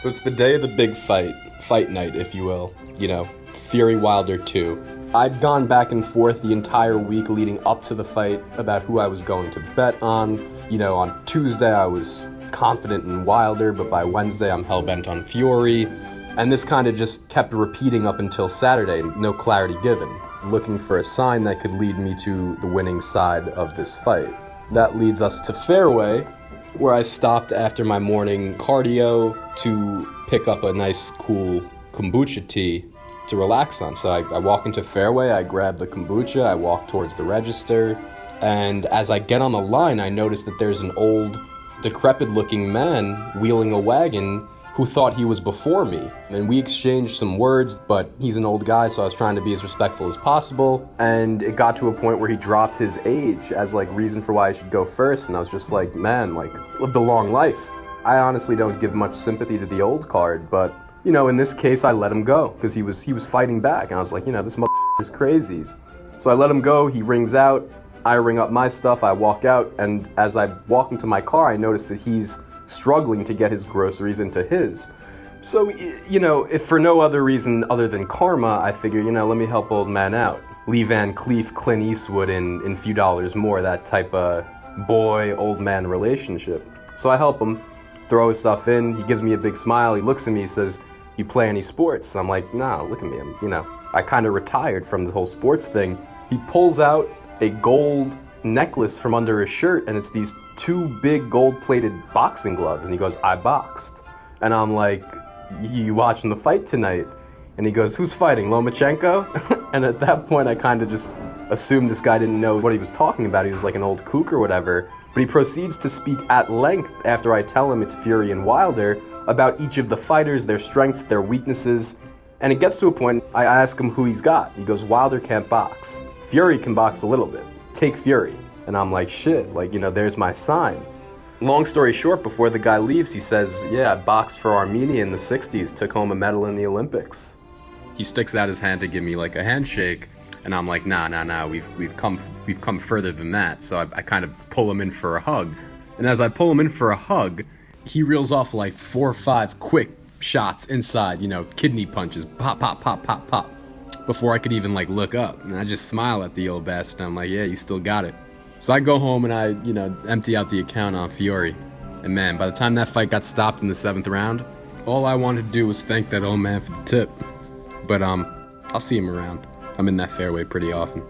So it's the day of the big fight night, if you will. You know, Fury Wilder 2. I'd gone back and forth the entire week leading up to the fight about who I was going to bet on. You know, on Tuesday I was confident in Wilder, but by Wednesday I'm hell-bent on Fury. And this kind of just kept repeating up until Saturday, no clarity given. Looking for a sign that could lead me to the winning side of this fight. That leads us to Fairway, where I stopped after my morning cardio to pick up a nice cool kombucha tea to relax on. So I walk into Fairway, I grab the kombucha, I walk towards the register, and as I get on the line, I notice that there's an old, decrepit-looking man wheeling a wagon who thought he was before me. And we exchanged some words, but he's an old guy, so I was trying to be as respectful as possible. And it got to a point where he dropped his age as like reason for why I should go first. And I was just like, man, like, lived a long life. I honestly don't give much sympathy to the old card, but you know, in this case, I let him go because he was fighting back. And I was like, you know, this is crazy. So I let him go, he rings out, I ring up my stuff, I walk out, and as I walk into my car, I notice that he's struggling to get his groceries into his. So, you know, if for no other reason other than karma, I figure, you know, let me help old man out. Lee Van Cleef, Clint Eastwood in Few Dollars More, that type of boy-old man relationship. So I help him, throw his stuff in, he gives me a big smile, he looks at me, he says, you play any sports? I'm like, no, look at me, I kind of retired from the whole sports thing. He pulls out a gold necklace from under his shirt, and it's these two big gold-plated boxing gloves, and he goes, I boxed. And I'm like, you watching the fight tonight? And he goes, who's fighting, Lomachenko? And at that point, I kind of just assumed this guy didn't know what he was talking about. He was like an old kook or whatever. But he proceeds to speak at length after I tell him it's Fury and Wilder about each of the fighters, their strengths, their weaknesses. And it gets to a point, I ask him who he's got. He goes, Wilder can't box. Fury can box a little bit. Take Fury. And I'm like, shit, like, you know, there's my sign. Long story short, before the guy leaves, he says, yeah, I boxed for Armenia in the 60s, took home a medal in the Olympics. He sticks out his hand to give me like a handshake, and I'm like, nah, we've come further than that. So I kind of pull him in for a hug. And as I pull him in for a hug, he reels off like 4 or 5 quick shots inside, you know, kidney punches, pop, pop, pop, pop, pop, before I could even like look up. And I just smile at the old bastard, and I'm like, yeah, you still got it. So I go home and I, you know, empty out the account on Fury. And man, by the time that fight got stopped in the 7th round, all I wanted to do was thank that old man for the tip. But I'll see him around. I'm in that fairway pretty often.